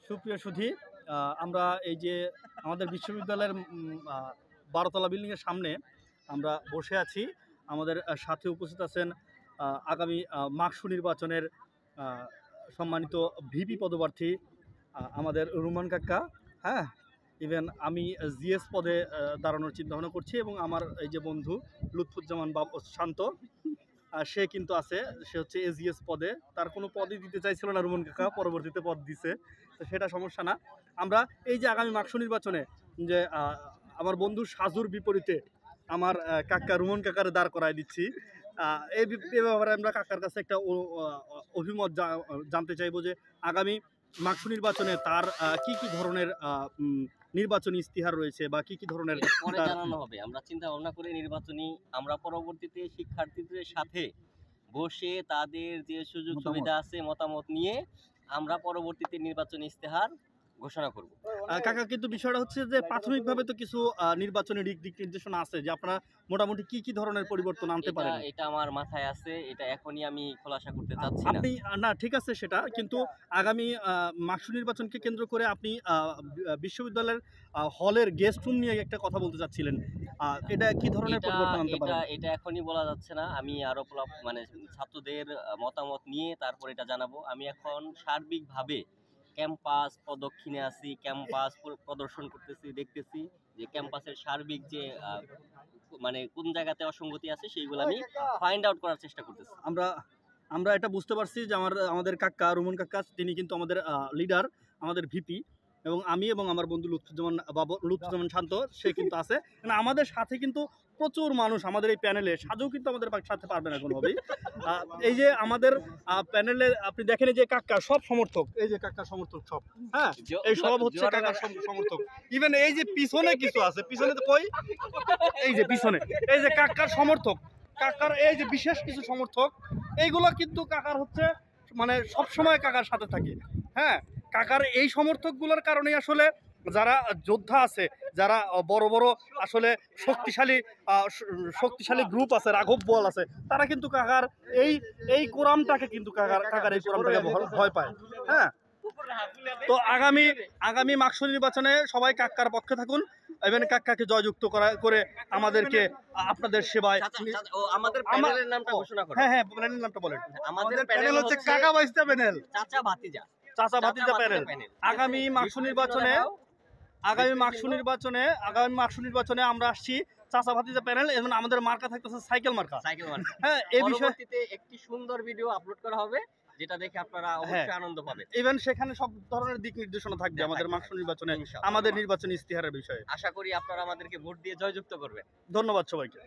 সুপ্রিয় সুধী, আমরা এই যে আমাদের বিশ্ববিদ্যালয়ের 12তলা বিল্ডিংয়ের সামনে আমরা বসে আছি। আমাদের সাথে উপস্থিত আছেন আগামী মাকসু নির্বাচনের সম্মানিত ভিপি পদপ্রার্থী আমাদের রুমান কাকা। হ্যাঁ, ইভেন আমি জিএস পদে দাঁড়ানোর চিন্তাভাবনা করছি এবং আমার এই যে বন্ধু লুৎফুজ্জামান শান্ত, সে কিন্তু আছে, সে হচ্ছে এজিএস পদে। তার কোনো পদই দিতে চাইছিল না রুমন কাকা, পরবর্তীতে পদ দিছে, তো সেটা সমস্যা না। আমরা এই যে আগামী মাকসু নির্বাচনে যে আমার বন্ধু সাজুর বিপরীতে আমার কাকা রুমন কাকারে দাঁড় করায় দিচ্ছি, এই ব্যাপারে আমরা কাকার কাছে একটা অভিমত জানতে চাইবো যে আগামী মাকসু নির্বাচনে তার কি কি ধরনের নির্বাচনী ইস্তিহার রয়েছে বা কি কি ধরনের পরে জানানো হবে। আমরা চিন্তা ভাবনা করে নির্বাচনী আমরা পরবর্তীতে শিক্ষার্থীদের সাথে বসে তাদের যে সুযোগ সুবিধা আছে মতামত নিয়ে আমরা পরবর্তীতে নির্বাচনী ইস্তেহার ঘোষণা করব। কাকা, কিন্তু বিষয়টা হচ্ছে যে প্রাথমিকভাবে তো কিছু নির্বাচনী দিক নির্দেশনা আছে যে আপনারা মোটামুটি কি কি ধরনের পরিবর্তন আনতে পারেন। এটা আমার মাথায় আছে, এটা এখনই আমি খোলাসা করতে চাচ্ছি না। আপনি না, ঠিক আছে সেটা, কিন্তু আগামী মাকসু নির্বাচনকে কেন্দ্র করে আপনি বিশ্ববিদ্যালয়ের হলের গেস্ট রুম নিয়ে একটা কথা বলতে চাচ্ছিলেন, এটা কি ধরনের পরিবর্তন আনতে পারেন? এটা এখনই বলা যাচ্ছে না। আমি আরো মানে ছাত্রদের মতামত নিয়ে তারপর এটা জানাবো। আমি এখন সার্বিকভাবে ক্যাম্পাস প্রদক্ষিণে আছি, ক্যাম্পাস প্রদর্শন করতেছি, দেখতেছি যে ক্যাম্পাসের সার্বিক যে মানে কোন জায়গাতে অসঙ্গতি আছে সেইগুলো আমি ফাইন্ড আউট করার চেষ্টা করতেছি। আমরা এটা বুঝতে পারছি যে আমাদের কাকা রুমন কাকা তিনি কিন্তু আমাদের লিডার, আমাদের ভিপি, এবং আমি এবং আমার বন্ধু লুৎফুজ্জামান শান্ত সে কিন্তু আছে। আমাদের সাথে কিন্তু প্রচুর মানুষ আমাদের এই প্যানেলে, সাজু কিন্তু আমাদের সাথে পারবে না কোনোভাবেই। এই যে আমাদের প্যানেলে আপনি দেখেন এই যে কাকা সব সমর্থক, এই যে কাকা সমর্থক সব, হ্যাঁ এই সব হচ্ছে কাকার সমর্থক। ইভেন এই যে পিছনে কিছু আছে, পিছনে তো কই, এই যে পিছনে এই যে কাকার সমর্থক, কাকার এই যে বিশেষ কিছু সমর্থক, এইগুলো কিন্তু কাকার হচ্ছে মানে সবসময় কাকার সাথে থাকে। হ্যাঁ, কাকার এই সমর্থকগুলোর কারণেই আসলে যারা যোদ্ধা আছে, যারা বড় বড় আসলে শক্তিশালী গ্রুপ আছে, রাঘব বল আছে, তারা কিন্তু কাকার এই কোরআনটাকে কিন্তু কাকার এই কোরআনটাকে ভয় পায়। হ্যাঁ, তো আগামী মাকসু নির্বাচনে সবাই কাকার পক্ষে থাকুন, এবং কাকাকে জয়যুক্ত করে আমাদেরকে আপনাদের সেবায়। আমাদের প্যানেলের নামটা ঘোষণা করুন। হ্যাঁ, প্যানেলের নামটা বলেন। আমাদের প্যানেল হচ্ছে কাকা বাইস্তা প্যানেল, চাচা ভাতিজা প্যানেল। আগামী মাকসু নির্বাচনে আমরা আসছি চাচা ভাতিজা প্যানেল, এবং আমাদের মার্কা থাকতেছে সাইকেল মার্কা। হ্যাঁ, এই বিষয়ে একটি সুন্দর ভিডিও আপলোড করা হবে, যেটা দেখে আপনারা অবশ্যই আনন্দ পাবেন। ইভেন সেখানে সব ধরনের দিক নির্দেশনা থাকবে আমাদের মাকসু নির্বাচনে, আমাদের নির্বাচনী ইস্তিহারের বিষয়ে। আশা করি আপনারা আমাদেরকে ভোট দিয়ে জয়যুক্ত করবেন। ধন্যবাদ সবাইকে।